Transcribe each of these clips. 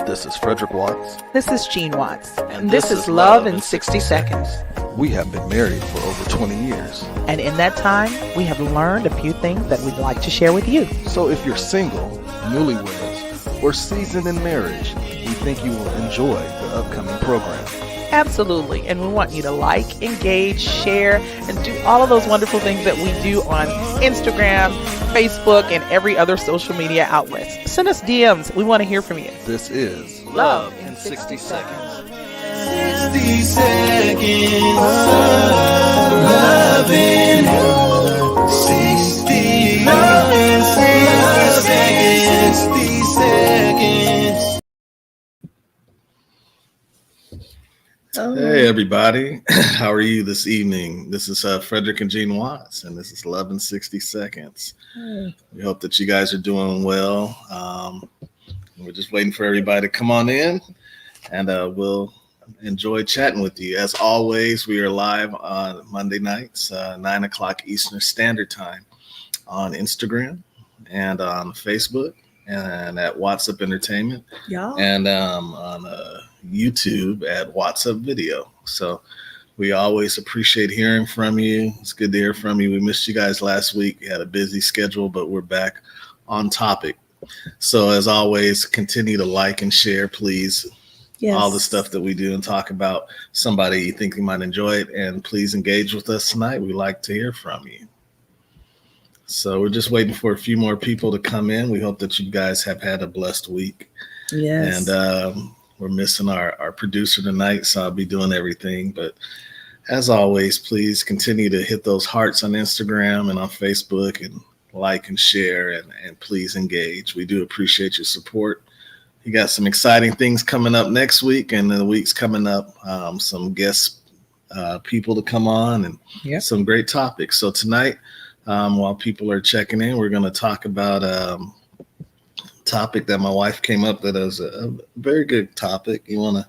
This is Frederick Watts. This is Jean Watts. And this is Love in 60 Seconds. We have been married for over 20 years. And in that time, we have learned a few things that we'd like to share with you. So if you're single, newlyweds, or seasoned in marriage, we think you will enjoy the upcoming program. Absolutely. And we want you to like, engage, share, and do all of those wonderful things that we do on Instagram, Facebook, and every other social media outlets. Send us DMs. We want to hear from you. This is Love in 60 Seconds. 60 seconds. Love in 60. Love in 60 seconds. Hey everybody, how are you this evening? This is Frederick and Jean Watts, and this is Love in 60 Seconds. We hope that you guys are doing well. We're just waiting for everybody to come on in, and we'll enjoy chatting with you. As always, we are live on Monday nights, 9 o'clock Eastern Standard Time on Instagram and on Facebook and at Wattsup Entertainment and on YouTube at Wattsup Video. So we always appreciate hearing from you. It's good to hear from you. We missed you guys last week. We had a busy schedule, but we're back on topic. So as always, continue to like and share, please. Yes. All the stuff that we do and talk about. Somebody you think you might enjoy it, and please engage with us tonight. We like to hear from you. So we're just waiting for a few more people to come in. We hope that you guys have had a blessed week. Yes. And we're missing our producer tonight, so I'll be doing everything. But as always, please continue to hit those hearts on Instagram and on Facebook and like and share and please engage. We do appreciate your support. You got some exciting things coming up next week and the weeks coming up, some guest people to come on and some great topics. So tonight, while people are checking in, we're going to talk about topic that my wife came up that is a very good topic. You want to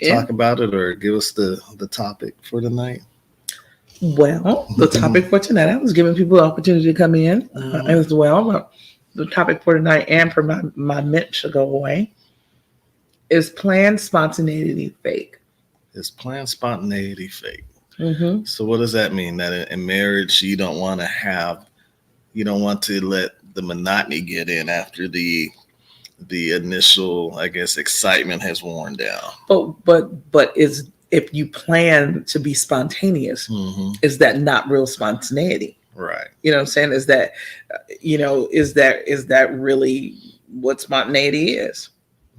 talk about it or give us the topic for tonight? Well, the topic for tonight, I was giving people the opportunity to come in as well. The topic for tonight and for my mint to go away is planned spontaneity fake. Is planned spontaneity fake? Mm-hmm. So what does that mean? That in marriage, you don't want to let the monotony get in after the initial, I guess, excitement has worn down. But is if you plan to be spontaneous, is that not real spontaneity? Right. You know what I'm saying? Is that really what spontaneity is?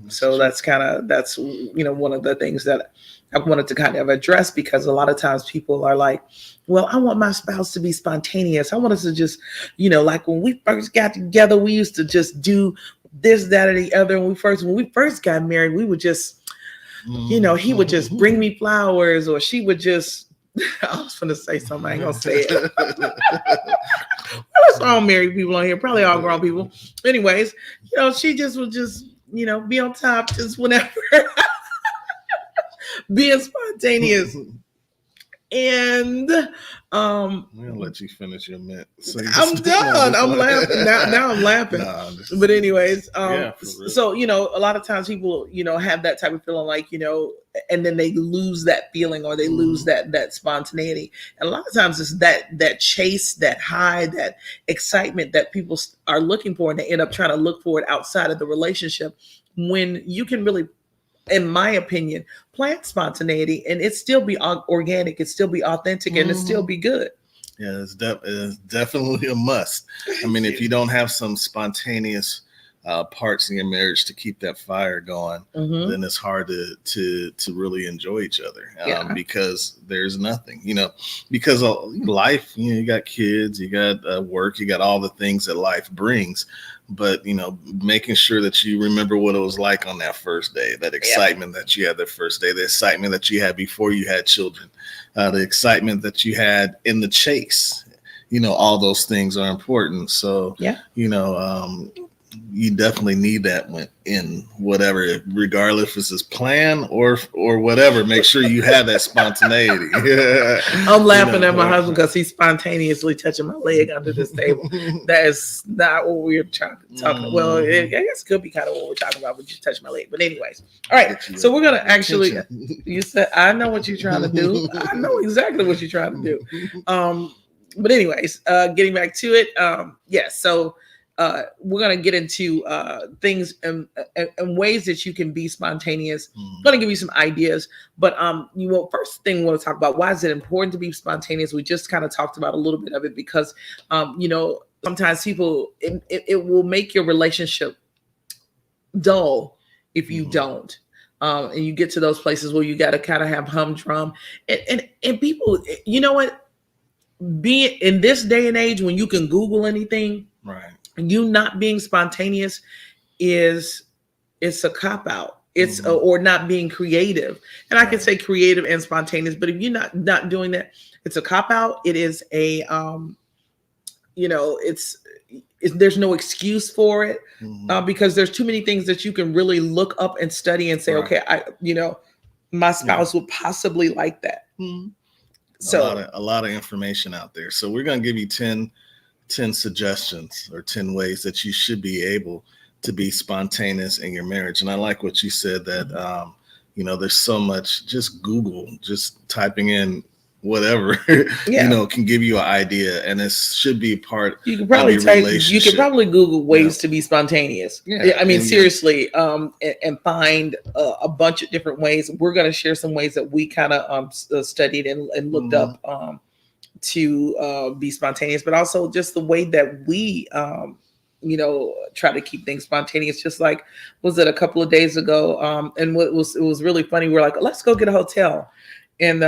So that's one of the things that I wanted to kind of address, because a lot of times people are like, well, I want my spouse to be spontaneous. I want us to just, like when we first got together, we used to just do this, that, or the other. When we first got married, we would just, he would just bring me flowers, or she would just, I was going to say something, I ain't going to say it. That's all married people on here, probably all grown people. Anyways, she just would just, be on top just whenever. Being spontaneous. And I'm gonna let you finish your mint. So I'm done. I'm laughing now. I'm laughing. But anyways, so a lot of times people have that type of feeling, like and then they lose that feeling, or they lose that spontaneity. And a lot of times it's that chase, that high, that excitement that people are looking for, and they end up trying to look for it outside of the relationship, when you can really, in my opinion, plant spontaneity and it still be organic, it still be authentic, and it still be good. Yeah, it's definitely a must. I mean, if you don't have some spontaneous parts in your marriage to keep that fire going, then it's hard to really enjoy each other, because there's nothing, because of life, you got kids, you got work, you got all the things that life brings. But, making sure that you remember what it was like on that first day, that excitement that you had the first day, the excitement that you had before you had children, the excitement that you had in the chase, all those things are important. So, you definitely need that in whatever, regardless if it's his plan or whatever. Make sure you have that spontaneity. I'm laughing at my husband because he's spontaneously touching my leg under this table. That is not what we're talking about. Well, I guess it could be kind of what we're talking about, but you touch my leg. But anyways, all right. So we're gonna actually. You said, I know what you're trying to do. I know exactly what you're trying to do. But anyways, getting back to it. So. We're going to get into things and ways that you can be spontaneous. I'm going to give you some ideas, but first thing we want to talk about, why is it important to be spontaneous? We just kind of talked about a little bit of it because, sometimes people, it will make your relationship dull if you don't. And you get to those places where you got to kind of have humdrum and people, you know what, being in this day and age when you can Google anything, right? You not being spontaneous it's a cop-out. It's or not being creative. And I can say creative and spontaneous, but if you're not doing that, it's a cop-out. It is a there's no excuse for it because there's too many things that you can really look up and study and say, okay, my spouse would possibly like that. So a lot of information out there. So we're going to give you 10 suggestions or 10 ways that you should be able to be spontaneous in your marriage. And I like what you said that, there's so much, just Google, just typing in whatever, can give you an idea. And it should be part you can probably of your relationship. You can probably Google ways to be spontaneous. Yeah. I mean, seriously, and find a bunch of different ways. We're going to share some ways that we kind of studied and looked up to be spontaneous, but also just the way that we, try to keep things spontaneous. Just like, was it a couple of days ago? And it was really funny. We're like, let's go get a hotel and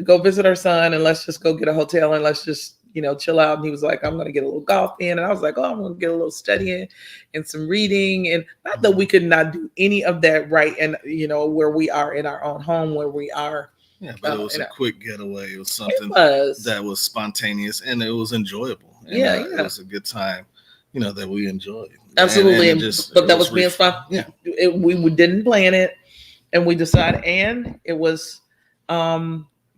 go visit our son, and let's just go get a hotel and let's just chill out. And he was like, I'm going to get a little golf in, and I was like, I'm going to get a little studying and some reading. And not that we could not do any of that, right? And where we are in our own home, where we are. Yeah, but it was a quick getaway. It was something that was spontaneous and it was enjoyable. And, it was a good time, that we enjoyed. Absolutely. But that was being spontaneous. Yeah. We didn't plan it, and we decided, and it was,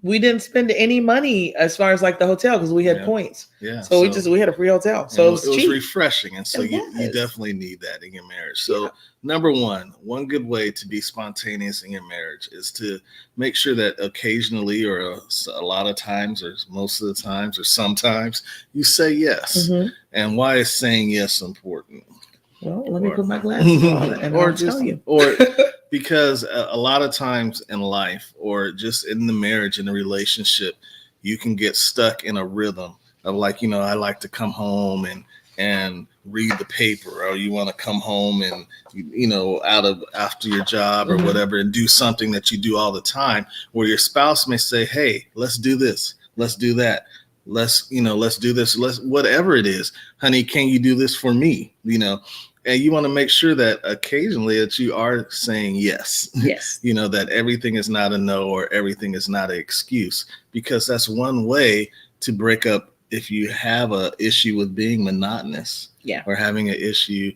we didn't spend any money as far as like the hotel because we had points. Yeah. So we had a free hotel. So it was cheap. Refreshing. And so you definitely need that in your marriage. So number one good way to be spontaneous in your marriage is to make sure that occasionally or a lot of times or most of the times or sometimes you say yes. And why is saying yes important? Well, let me put my glasses on and I'll tell you. Because a lot of times in life or just in the marriage, in the relationship, you can get stuck in a rhythm of like, I like to come home and read the paper, or you want to come home and, after your job or whatever and do something that you do all the time, where your spouse may say, hey, let's do this. Let's do that. Let's do this. Whatever it is, honey, can you do this for me? And you want to make sure that occasionally that you are saying yes. Yes. That everything is not a no or everything is not an excuse, because that's one way to break up if you have an issue with being monotonous or having an issue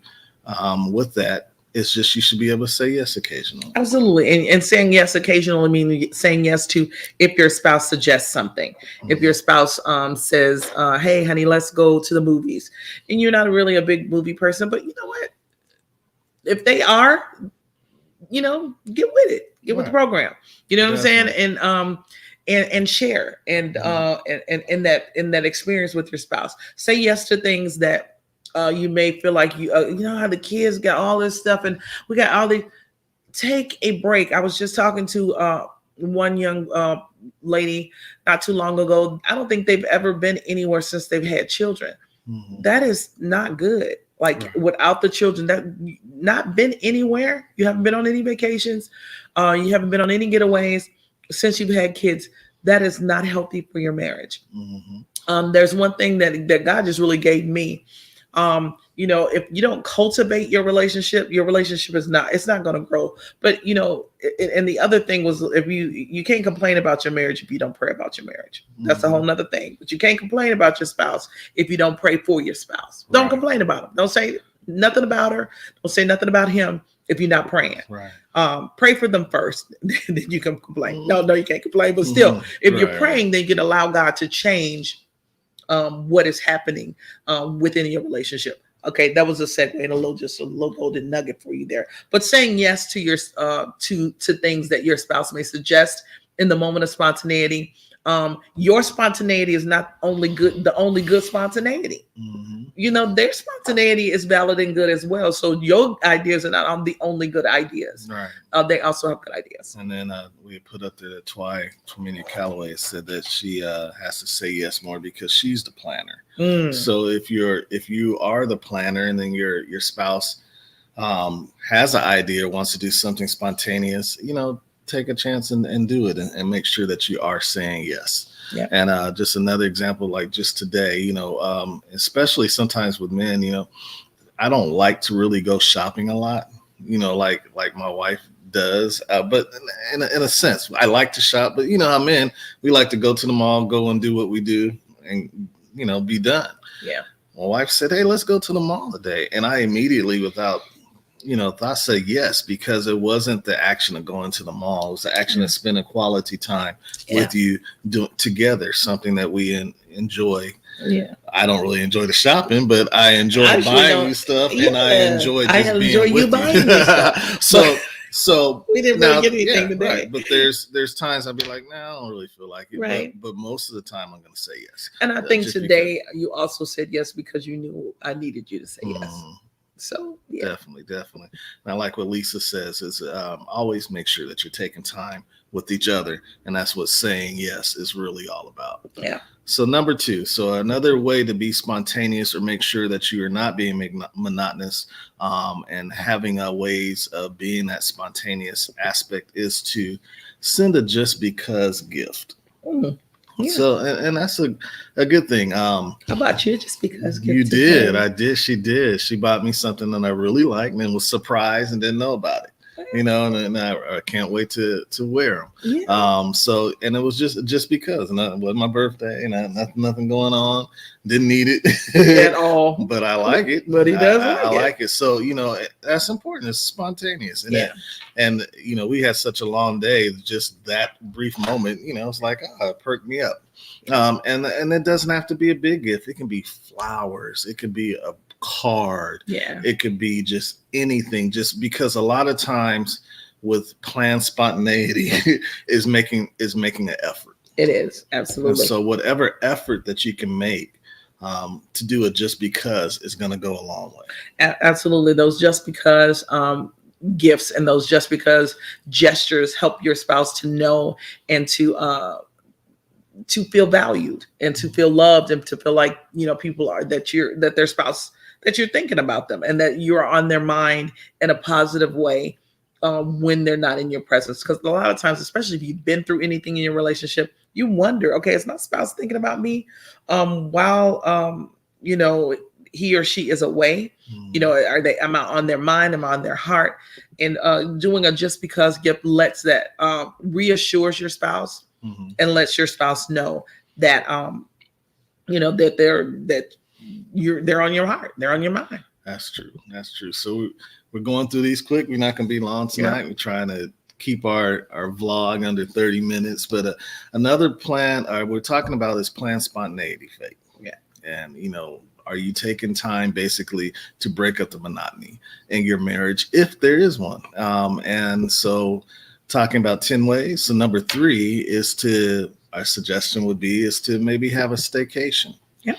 with that. It's just you should be able to say yes occasionally. Absolutely. And saying yes occasionally means saying yes to if your spouse suggests something. If your spouse says, hey, honey, let's go to the movies. And you're not really a big movie person, but you know what? If they are, get with it. Get with the program. You know what I'm saying? And share and in that experience with your spouse. Say yes to things that you may feel like you know how the kids got all this stuff and we got all these. Take a break. I was just talking to one young lady not too long ago. I don't think they've ever been anywhere since they've had children. That is not good. Like without the children, that not been anywhere. You haven't been on any vacations. You haven't been on any getaways since you've had kids. That is not healthy for your marriage. There's one thing that God just really gave me. If you don't cultivate your relationship is not going to grow. But, and the other thing was, if you can't complain about your marriage if you don't pray about your marriage. That's a whole nother thing. But you can't complain about your spouse if you don't pray for your spouse. Don't complain about them. Don't say nothing about her. Don't say nothing about him if you're not praying. Right. Pray for them first, then you can complain. No, you can't complain. But still, if you're praying, then you can allow God to change what is happening within your relationship. Okay, that was a segue and a little golden nugget for you there. But saying yes to your to things that your spouse may suggest in the moment of spontaneity. Your spontaneity is not only good, the only good spontaneity. You know, their spontaneity is valid and good as well. So your ideas are not the only good ideas. Right. They also have good ideas. And then we put up there that Twinia Calloway said that she has to say yes more because she's the planner. So if you are the planner and then your spouse has an idea, wants to do something spontaneous, you know, take a chance and do it and make sure that you are saying yes. Yeah. And just another example, like just today, you know, especially sometimes with men, you know, I don't like to really go shopping a lot, you know, like my wife does. But in a sense, I like to shop, but you know, how men, we like to go to the mall, go and do what we do and, you know, be done. Yeah. My wife said, hey, let's go to the mall today. And I immediately, without thought, said yes, because it wasn't the action of going to the mall. It was the action of spending quality time with you together, something that we enjoy. Yeah. I don't really enjoy the shopping, but I enjoy buying you stuff, and I enjoy just being with you. So we didn't really get anything today. Right. But there's times I'll be like, no, I don't really feel like it. Right. But most of the time I'm going to say yes. And I think today you also said yes because you knew I needed you to say yes. So yeah. Definitely. And I like what Lisa says is always make sure that you're taking time with each other. And that's what saying yes is really all about. Yeah. So number 2, so another way to be spontaneous or make sure that you are not being monotonous and having ways of being that spontaneous aspect is to send a just because gift. Yeah. So, and that's a good thing. How about you? Just because you did. I did. She did. She bought me something that I really liked and then was surprised and didn't know about it. You know, and I can't wait to wear them. Yeah. So, and it was just because, and it wasn't my birthday, and nothing going on. Didn't need it at all. But I like it. But he does I like it. So, you know, that's important. It's spontaneous. And you know, we had such a long day. Just that brief moment, you know, it's like, it perked me up. And it doesn't have to be a big gift. It can be flowers. It could be a card. Yeah. It could be just anything, just because a lot of times with planned spontaneity is making an effort. It is, absolutely. And so whatever effort that you can make to do it just because is going to go a long way. Absolutely. Those just because gifts and those just because gestures help your spouse to know and to feel valued and to feel loved and to feel like, you know, people are that their spouse, that you're thinking about them and that you're on their mind in a positive way when they're not in your presence. Because a lot of times, especially if you've been through anything in your relationship, you wonder, okay, is my spouse thinking about me while you know, he or she is away? You know, am I on their mind? Am I on their heart? And doing a just because gift lets that reassures your spouse and lets your spouse know that you know, that they're on your heart, they're on your mind. That's true. So we're going through these quick. We're not going to be long tonight. Yeah. We're trying to keep our vlog under 30 minutes. But another plan we're talking about is planned spontaneity, Faith. Yeah. And, you know, are you taking time basically to break up the monotony in your marriage, if there is one? And so talking about 10 ways. So number 3 is our suggestion would be to maybe have a staycation. Yeah.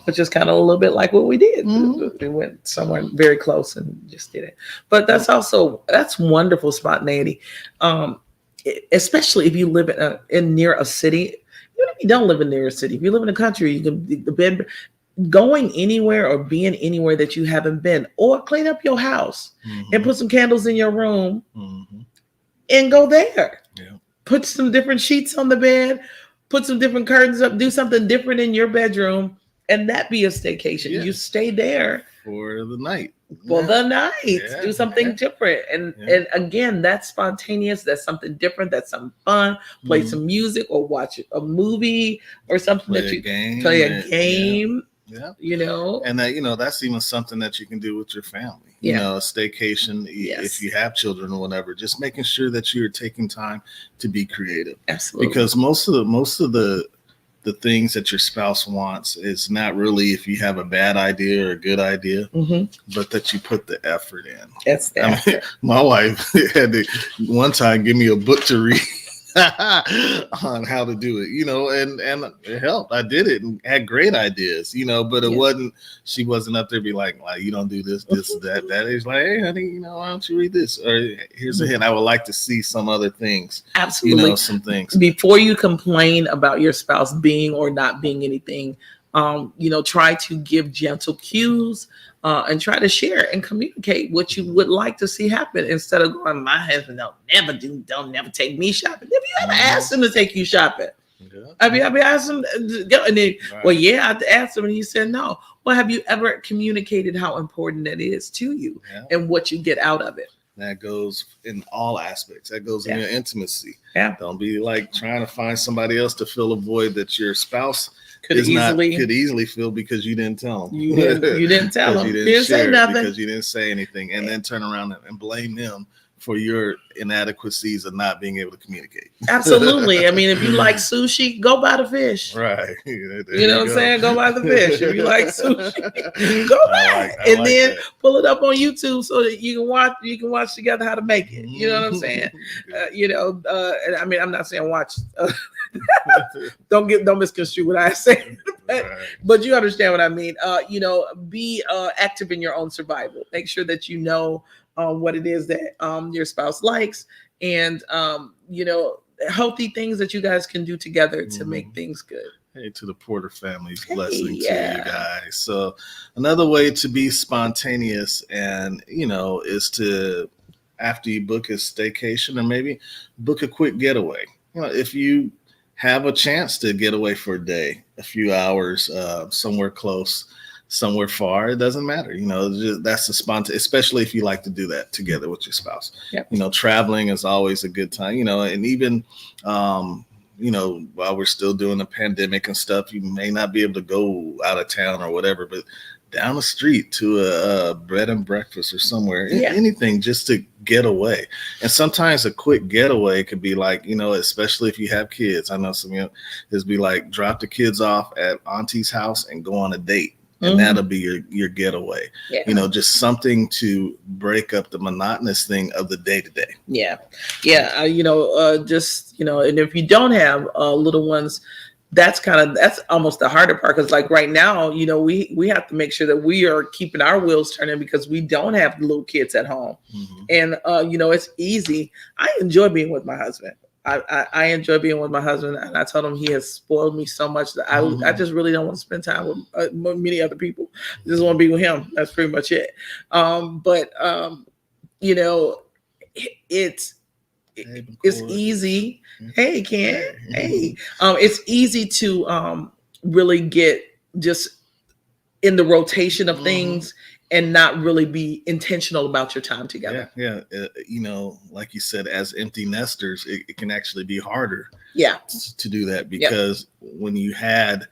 Which is kind of a little bit like what we did. We went somewhere very close and just did it. But that's wonderful spontaneity. Especially if you live in near a city. Even if you don't live in near a city, if you live in a country, you can going anywhere or being anywhere that you haven't been, or clean up your house and put some candles in your room and go there. Yeah. Put some different sheets on the bed, put some different curtains up, do something different in your bedroom, and that be a staycation. Yeah. You stay there for the night. Do something different. And again, that's spontaneous. That's something different. That's something fun. Play some music or watch a movie or something play a game. Yeah. You know, and that, that's even something that you can do with your family. A staycation, if you have children or whatever, just making sure that you're taking time to be creative. Absolutely. Because most of the things that your spouse wants is not really if you have a bad idea or a good idea, but that you put the effort in. That's the effort. My wife had to one time give me a book to read on how to do it, and it helped. I did it and had great ideas, but she wasn't up there be like you don't do this, that. It's like, hey, honey, why don't you read this? Or here's a hint. I would like to see some other things. Absolutely. Some things. Before you complain about your spouse being or not being anything, try to give gentle cues and try to share and communicate what you would like to see happen instead of going, my husband don't never take me shopping. Have you ever asked him to take you shopping? Yeah. Have you ever asked him to go? And then, well, yeah, I asked him and he said no. Well, have you ever communicated how important that is to you and what you get out of it? That goes in all aspects. That goes in your intimacy. Yeah. Don't be like trying to find somebody else to fill a void that your spouse could easily fill because you didn't tell them. You didn't tell them. You didn't say nothing because you didn't say anything, and then turn around and blame them for your inadequacies of not being able to communicate. Absolutely. I mean, if you like sushi, go buy the fish. Right. You know what I'm saying? Go buy the fish. If you like sushi, go buy it. And then pull it up on YouTube so that you can watch together how to make it. You know what I'm saying? I mean, I'm not saying watch. Don't misconstrue what I say. But you understand what I mean. Be active in your own survival. Make sure that you know what it is that your spouse likes, and healthy things that you guys can do together to make things good. Hey, to the Porter family's blessing to you guys. So another way to be spontaneous and is to, after you book a staycation or maybe book a quick getaway. If you have a chance to get away for a day, a few hours, somewhere close, somewhere far, it doesn't matter. That's the spontaneous, especially if you like to do that together with your spouse. Yep. Traveling is always a good time, and even, while we're still doing the pandemic and stuff, you may not be able to go out of town or whatever, but down the street to a bread and breakfast or somewhere, anything just to get away. And sometimes a quick getaway could be like, especially if you have kids. I know some, it's be like drop the kids off at auntie's house and go on a date. And that'll be your getaway. Yeah. Just something to break up the monotonous thing of the day to day. Yeah. Yeah. And if you don't have little ones, that's almost the harder part. Cause like right now, we have to make sure that we are keeping our wheels turning because we don't have little kids at home. And, it's easy. I enjoy being with my husband. I enjoy being with my husband, and I told him he has spoiled me so much that I just really don't want to spend time with many other people. I just want to be with him. That's pretty much it. It's easy. Hey, Ken. Hey, it's easy to really get just in the rotation of things and not really be intentional about your time together. Yeah. Like you said, as empty nesters, it can actually be harder. To do that because when you had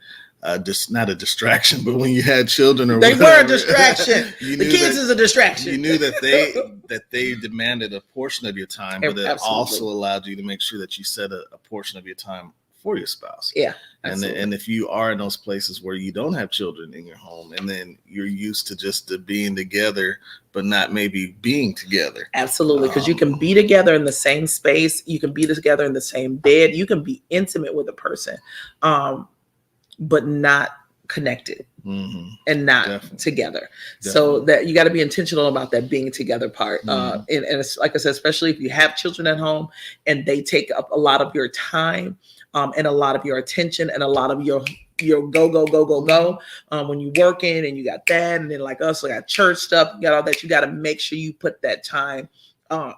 just not a distraction, but when you had children or they were a distraction. The kids is a distraction. You knew that they demanded a portion of your time, but it also allowed you to make sure that you set a portion of your time for your spouse. Yeah. And if you are in those places where you don't have children in your home and then you're used to just being together, but not maybe being together. Absolutely. Because you can be together in the same space. You can be together in the same bed. You can be intimate with a person, but not connected and not together. So that you got to be intentional about that being together part. And it's, like I said, especially if you have children at home and they take up a lot of your time and a lot of your attention and a lot of your go when you're working and you got that, and then like us, I got church stuff, you got all that. You got to make sure you put that time,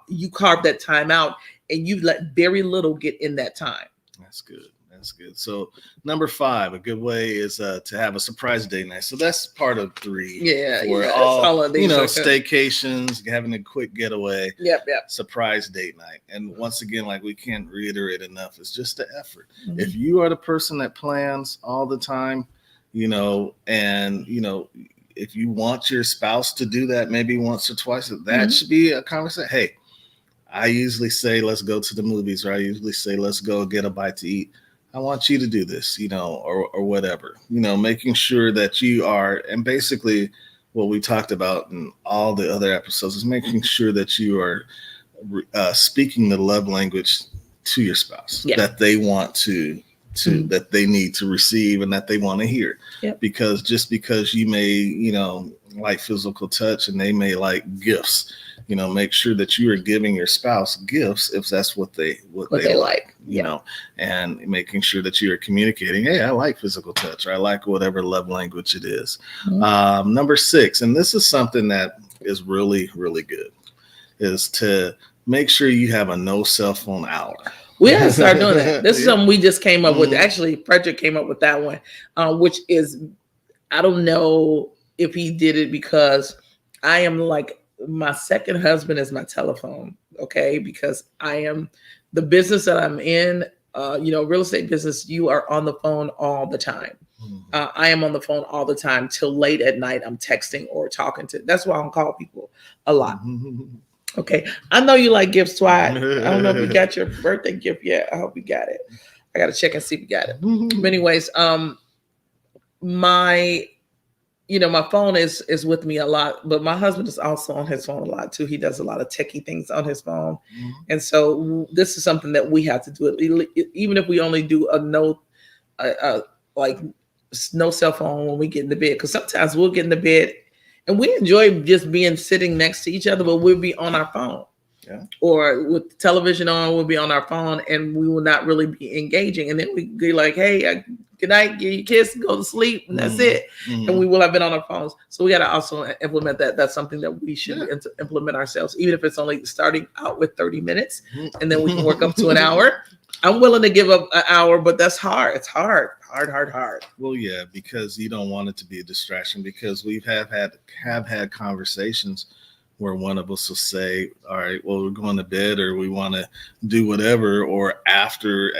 you carve that time out, and you let very little get in that time. That's good. So number 5, a good way is to have a surprise date night. So that's part of 3. For all staycations, having a quick getaway. Yep. Surprise date night. And once again, like we can't reiterate enough, it's just the effort. If you are the person that plans all the time, and if you want your spouse to do that maybe once or twice, that should be a conversation. Hey, I usually say, let's go to the movies, or I usually say, let's go get a bite to eat. I want you to do this, or whatever, making sure that you are, and basically what we talked about in all the other episodes is making sure that you are speaking the love language to your spouse that they want to that they need to receive and that they want to hear. Because just because you may, like physical touch and they may like gifts, make sure that you are giving your spouse gifts if that's what they like, and making sure that you are communicating, hey, I like physical touch, or I like whatever love language it is. Number 6, and this is something that is really, really good, is to make sure you have a no cell phone hour. We gotta start doing that. This is something we just came up with. Actually, Frederick came up with that one, which is, I don't know if he did it because I am like, my second husband is my telephone, okay? Because I am, the business that I'm in, real estate business, you are on the phone all the time. I am on the phone all the time till late at night. I'm texting or talking to, that's why I don't call people a lot. Okay. I know you like gifts, Twat. I don't know if we got your birthday gift yet. I hope we got it. I got to check and see if we got it. But anyways, my phone is with me a lot, but my husband is also on his phone a lot too. He does a lot of techie things on his phone. And so this is something that we have to do. Even if we only do a no cell phone when we get in the bed, because sometimes we'll get in the bed and we enjoy just being sitting next to each other, but we'll be on our phone. Or with the television on, we'll be on our phone and we will not really be engaging. And then we be like, hey, good night, get your kiss, go to sleep, and that's it. And we will have been on our phones. So we got to also implement that. That's something that we should implement ourselves, even if it's only starting out with 30 minutes and then we can work up to an hour. I'm willing to give up an hour, but that's hard. It's hard. Well, yeah, because you don't want it to be a distraction, because we have had conversations where one of us will say, all right, well, we're going to bed, or we want to do whatever, or after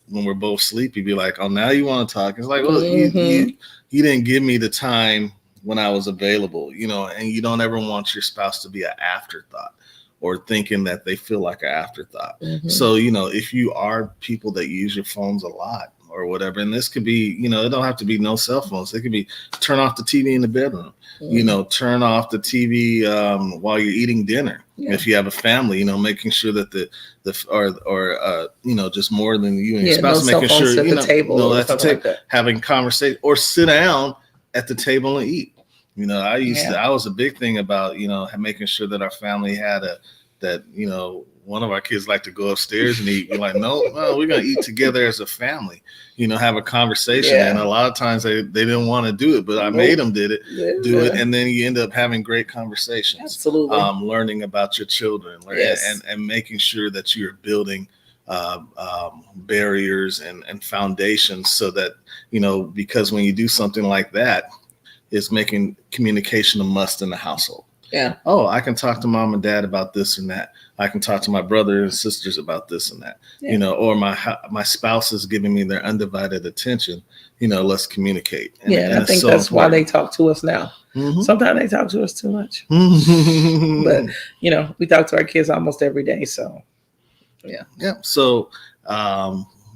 when we're both sleepy, be like, oh, now you want to talk. It's like, well, you didn't give me the time when I was available, and you don't ever want your spouse to be an afterthought or thinking that they feel like an afterthought. So, if you are people that use your phones a lot or whatever, and this could be, it don't have to be no cell phones. It could be turn off the TV in the bedroom, turn off the TV while you're eating dinner. If you have a family, making sure that just more than you and your spouse, making sure, at the table, at the table, like having conversation, or sit down at the table and eat. I was a big thing about, making sure that our family had one of our kids like to go upstairs and eat. We're like, no, we're going to eat together as a family, have a conversation. And a lot of times they didn't want to do it, but I made them do it. And then you end up having great conversations. Absolutely. Learning about your children and making sure that you're building barriers and foundations so that, because when you do something like that, it's making communication a must in the household. Oh, I can talk to mom and dad about this and that. I can talk to my brother and sisters about this and that, or my spouse is giving me their undivided attention. Let's communicate. And I think that's important. Why they talk to us now. Sometimes they talk to us too much, but we talk to our kids almost every day. So, So,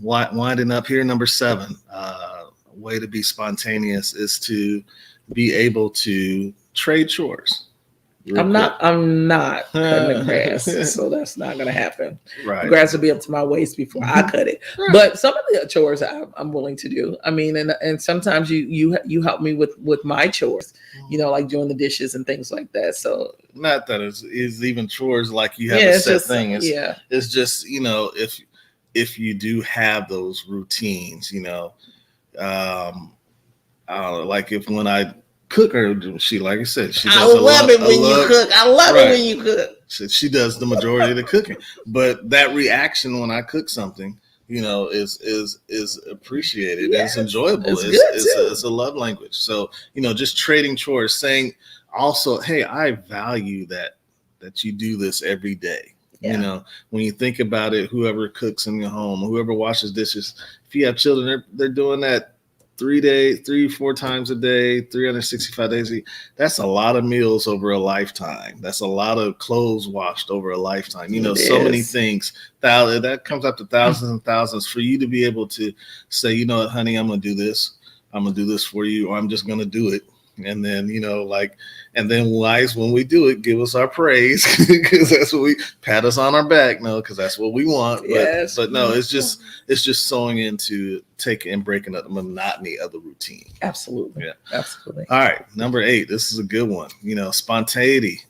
winding up here, number 7, way to be spontaneous is to be able to trade chores. I'm not cutting the grass, so that's not going to happen. Right. The grass will be up to my waist before I cut it. Right. But some of the chores I'm willing to do. I mean, and sometimes you help me with my chores, like doing the dishes and things like that. So not that it's even chores like you have a set thing. It's just, if you do have those routines, like when I cook her, she, like I said, she does I love it when you cook. I love it when you cook. She does the majority of the cooking, but that reaction when I cook something, is appreciated. It's enjoyable. It's a love language. So, just trading chores, saying also, hey, I value that you do this every day. When you think about it, whoever cooks in your home, whoever washes dishes, if you have children, they're doing that 4 times a day, 365 days a year. That's a lot of meals over a lifetime. That's a lot of clothes washed over a lifetime. So many things. That comes up to thousands and thousands for you to be able to say, you know what, honey, I'm going to do this. I'm going to do this for you, or I'm just going to do it. And then, and then wives, when we do it, give us our praise because that's what we pat us on our back. No, because that's what we want. But no, it's just sewing into taking and breaking up the monotony of the routine. Absolutely. Yeah. Absolutely. All right. Number 8. This is a good one. Spontaneity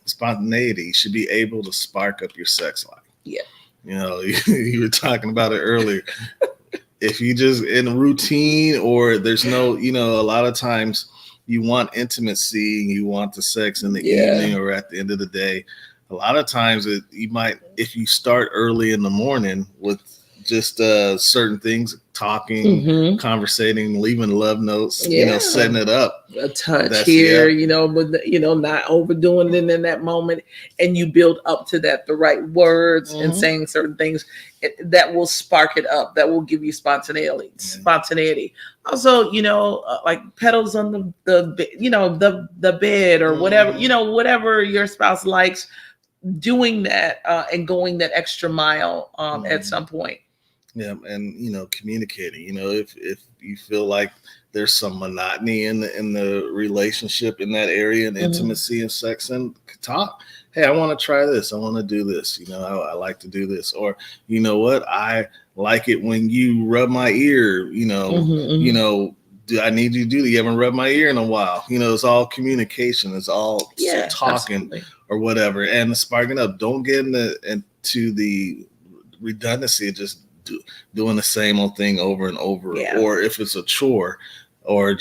should be able to spark up your sex life. Yeah. You were talking about it earlier. If you just in a routine or there's no, a lot of times you want intimacy, you want the sex in the evening or at the end of the day. A lot of times you might, if you start early in the morning with just certain things, talking, conversating, leaving love notes, setting it up. A touch here, but not overdoing it in that moment. And you build up to that, the right words and saying certain things that will spark it up, that will give you spontaneity. Also, like petals on the bed or whatever, whatever your spouse likes, doing that and going that extra mile at some point. Yeah, and communicating. If you feel like there's some monotony in the relationship in that area and intimacy and sex, and talk. Hey, I want to try this. I want to do this. I like to do this. Or you know what? I like it when you rub my ear. Do I need you to do that? You haven't rubbed my ear in a while. It's all communication. It's all talking absolutely. Or whatever, and sparking up. Don't get into the redundancy of just doing the same old thing over and over, or if it's a chore, or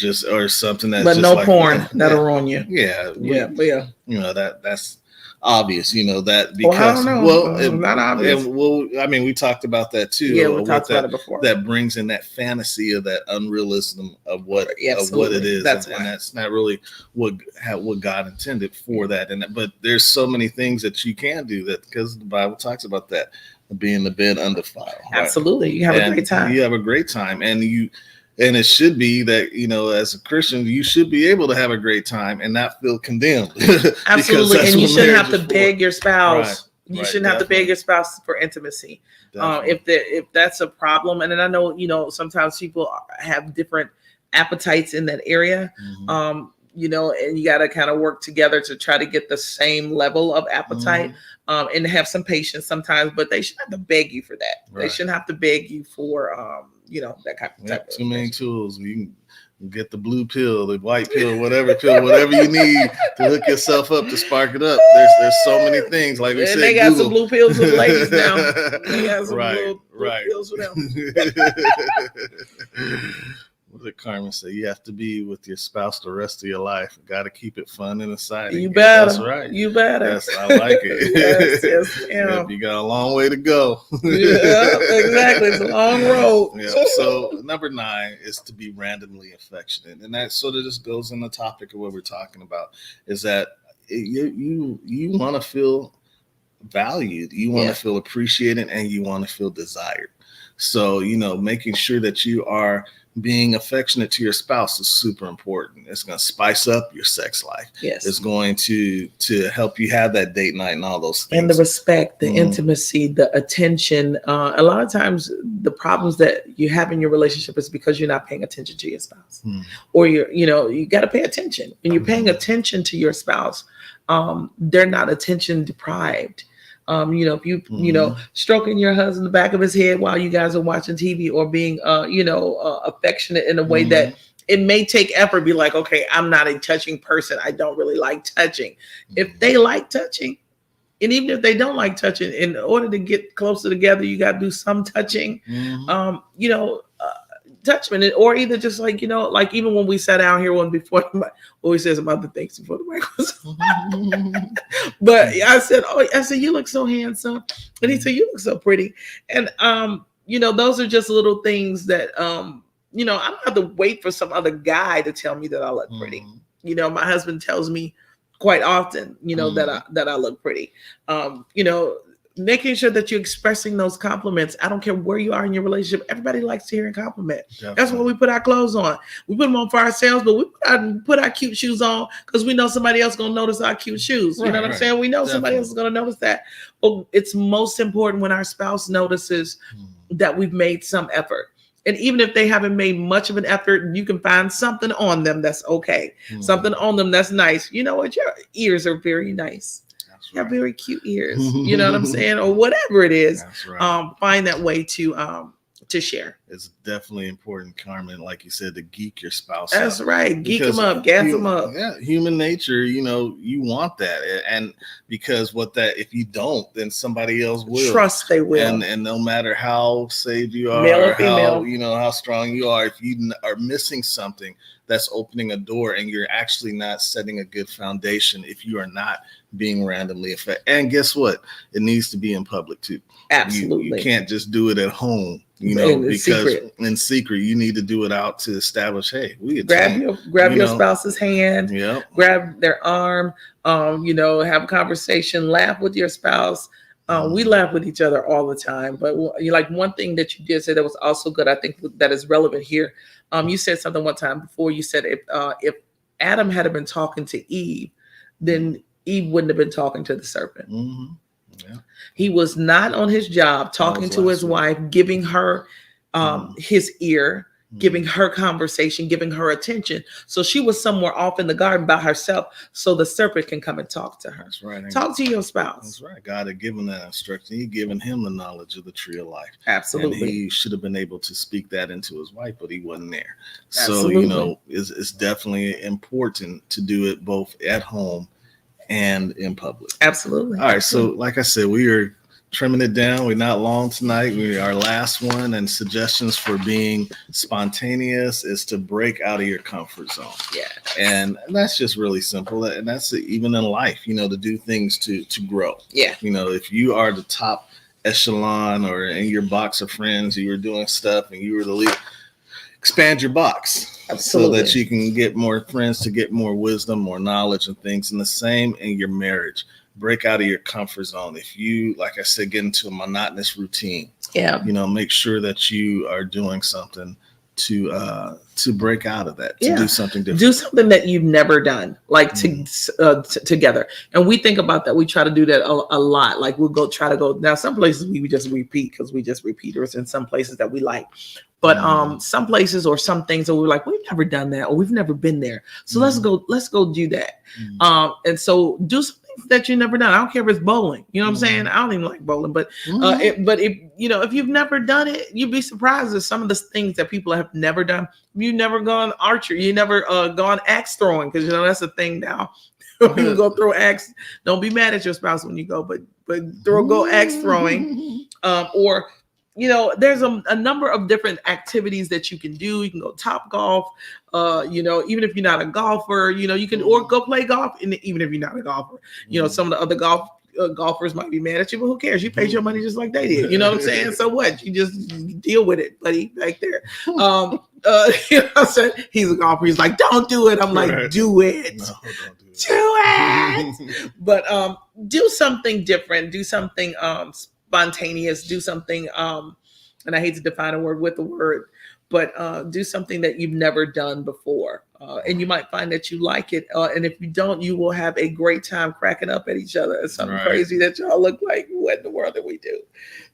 something that's but just no porn that'll ruin you. That's obvious, that because not obvious. We talked about that too. Yeah, we talked about it before. That brings in that fantasy of that unrealism of what it is, and that's not really what God intended for that. But there's so many things that you can do that because the Bible talks about that. Be in the bed undefiled. Right? Absolutely. You have a great time. You have a great time. And it should be that, as a Christian, you should be able to have a great time and not feel condemned. Absolutely. And you shouldn't have to beg your spouse. Right. You shouldn't have to beg your spouse for intimacy. If that's a problem. And then I know, sometimes people have different appetites in that area. And you got to kind of work together to try to get the same level of appetite. And have some patience sometimes, but they shouldn't have to beg you for that. Right. They shouldn't have to beg you for, that kind of type of too many tools. You can get the blue pill, the white pill, whatever you need to hook yourself up to spark it up. There's so many things. Like we said, they got some blue pills for the ladies now. They got some blue pills for them. What did Carmen say? You have to be with your spouse the rest of your life. Got to keep it fun and exciting. You better. That's right. You better. Yes, I like it. yes. You got a long way to go. Yeah, exactly. It's a long road. Yeah. So number 9 is to be randomly affectionate, and that sort of just goes in the topic of what we're talking about. Is that you want to feel valued, you want to feel appreciated, and you want to feel desired. So making sure that you are being affectionate to your spouse is super important. It's going to spice up your sex life. Yes. It's going to help you have that date night and all those things. And the respect, the intimacy, the attention. A lot of times the problems that you have in your relationship is because you're not paying attention to your spouse. Or you got to pay attention. When you're paying attention to your spouse, they're not attention deprived. If you stroking your husband in the back of his head while you guys are watching TV, or being affectionate in a way that it may take effort, be like, okay, I'm not a touching person, I don't really like touching. If they like touching, and even if they don't like touching, in order to get closer together, you got to do some touching. Touchman, or either just like even when we sat down here before we said some other things before the mic was but I said you look so handsome, and he said you look so pretty, and those are just little things that I don't have to wait for some other guy to tell me that I look pretty. My husband tells me quite often that I look pretty. making sure that you're expressing those compliments. I don't care where you are in your relationship. Everybody likes to hear a compliment. Definitely. That's why we put our clothes on. We put them on for ourselves, but we put our cute shoes on because we know somebody else is going to notice our cute shoes. You know what I'm saying? We know somebody else is going to notice that. But it's most important when our spouse notices that we've made some effort. And even if they haven't made much of an effort, you can find something on them that's okay. Something on them that's nice. You know what? Your ears are very nice. You have very cute ears. You know what I'm saying? Or whatever it is. That's right. Find that way to share. It's definitely important, Carmen, like you said, to geek your spouse That's up. right. Geek them up, gas them up. Yeah, human nature, you want that. And because if you don't, then somebody else will. Trust they will. And no matter how saved you are, male or female, how strong you are, if you are missing something, that's opening a door, and you're actually not setting a good foundation if you are not being randomly affected. And guess what? It needs to be in public too. Absolutely. You can't just do it at home, because in secret, you need to do it out to establish, hey, grab your spouse's hand, grab their arm, have a conversation, laugh with your spouse. We laugh with each other all the time, but like one thing that you did say that was also good, I think that is relevant here. You said something one time before. You said if Adam had been talking to Eve, then Eve wouldn't have been talking to the serpent. Mm-hmm. Yeah. He was not on his job talking to his wife, giving her his ear, giving her conversation, giving her attention. So she was somewhere off in the garden by herself, so the serpent can come and talk to her. That's right. Talk to your spouse. That's right. God had given that instruction. He'd given him the knowledge of the tree of life. Absolutely. And he should have been able to speak that into his wife, but he wasn't there. Absolutely. So, it's definitely important to do it both at home and in public. Absolutely. All right. So like I said, we are trimming it down. We're not long tonight. Our last one, and suggestions for being spontaneous is to break out of your comfort zone. Yeah. And that's just really simple. And that's even in life, to do things to grow. Yeah. If you are the top echelon or in your box of friends, you were doing stuff and you were the lead, expand your box. Absolutely. So that you can get more friends, to get more wisdom, more knowledge and things. And the same in your marriage. Break out of your comfort zone. If you, like I said, get into a monotonous routine, make sure that you are doing something to break out of that, to do something different. Do something that you've never done, like together. And we think about that. We try to do that a lot. Like we'll try to go. Now, some places we just repeat because we just repeaters, and some places that we like. But some places or some things that we're like, we've never done that, or we've never been there. So let's go do that. And so do something that you've never done. I don't care if it's bowling. You know what I'm saying? I don't even like bowling, but if you've never done it, you'd be surprised at some of the things that people have never done. You've never gone archery. You never gone axe throwing, because that's a thing now. You go throw axe. Don't be mad at your spouse when you go, but go axe throwing, or there's a number of different activities that you can do. You can go top golf, even if you're not a golfer, you can, or go play golf. And even if you're not a golfer, some of the other golfers might be mad at you, but who cares? You paid your money just like they did. You know what I'm saying? So what? You just deal with it, buddy, back there. I said, he's a golfer. He's like, don't do it. I'm like, do it. No, don't do it. Do it. But do something different. Do something spontaneous. Do something, and I hate to define a word with the word, but do something that you've never done before. And you might find that you like it. And if you don't, you will have a great time cracking up at each other. It's something crazy that y'all look like, what in the world did we do?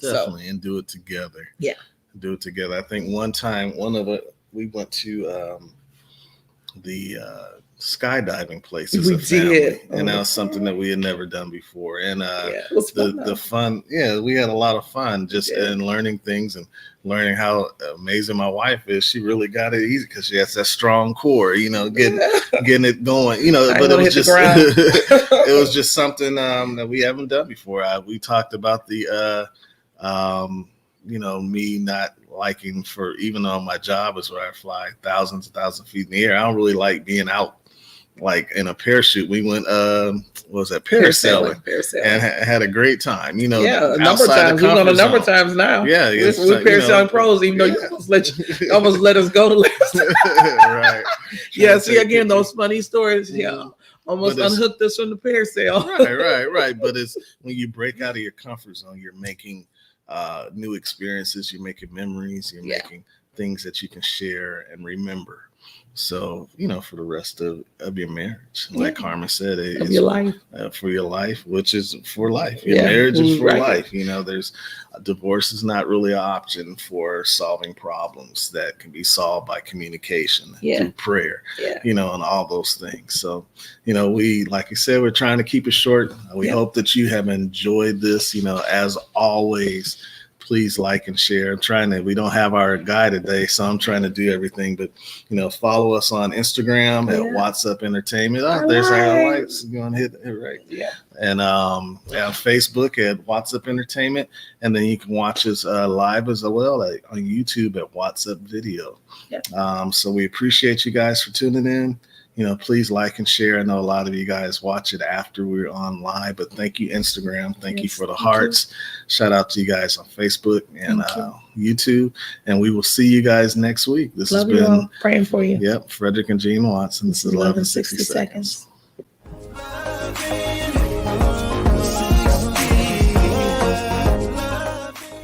Definitely, and do it together. Yeah. Do it together. I think one time, we went to the skydiving place as a family, and that was something that we had never done before. And it was fun, the fun, we had a lot it fun just in learning things and learning how amazing my wife is. She really got it easy because she has that strong core, getting it going, but it was just it was just something that we haven't done before. We talked about the me not liking, for even though my job is where I fly thousands and thousands of feet in the air, I don't really like being out like in a parachute. We went parasailing and had a great time, a number of times. We've gone a number of times now. We're parasailing pros, even though you almost let us go to last. Right. See again those funny stories. almost unhooked us from the parasail. Right. But it's when you break out of your comfort zone, you're making new experiences, you're making memories, you're making things that you can share and remember. So, for the rest of your marriage, like Carmen said, it's your life. For your life, which is for life. Your marriage is for life. There's divorce is not really an option for solving problems that can be solved by communication through prayer, and all those things. So, we, like I said, we're trying to keep it short. We hope that you have enjoyed this, as always. Please like and share. We don't have our guy today, so I'm trying to do everything, but follow us on Instagram at Wattsup Entertainment. There's our lights. You're going to hit it right. Yeah. And on Facebook at Wattsup Entertainment. And then you can watch us live as well on YouTube at Wattsup Video. Yeah. So we appreciate you guys for tuning in. Please like and share. I know a lot of you guys watch it after we're on live, but thank you, Instagram. Thank you for the hearts. Shout out to you guys on Facebook and YouTube. And we will see you guys next week. This has been praying for you. Yep. Frederick and Jean Watson. This is 1160 Seconds.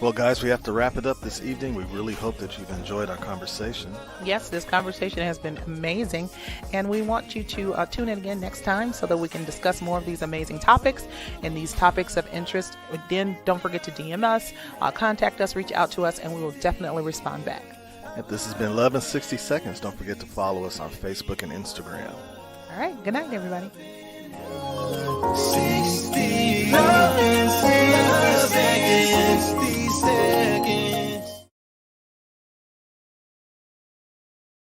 Well, guys, we have to wrap it up this evening. We really hope that you've enjoyed our conversation. Yes, this conversation has been amazing, and we want you to tune in again next time so that we can discuss more of these amazing topics and these topics of interest. Then don't forget to DM us, contact us, reach out to us, and we will definitely respond back. If this has been 1160 Seconds, don't forget to follow us on Facebook and Instagram. All right, good night, everybody. Sing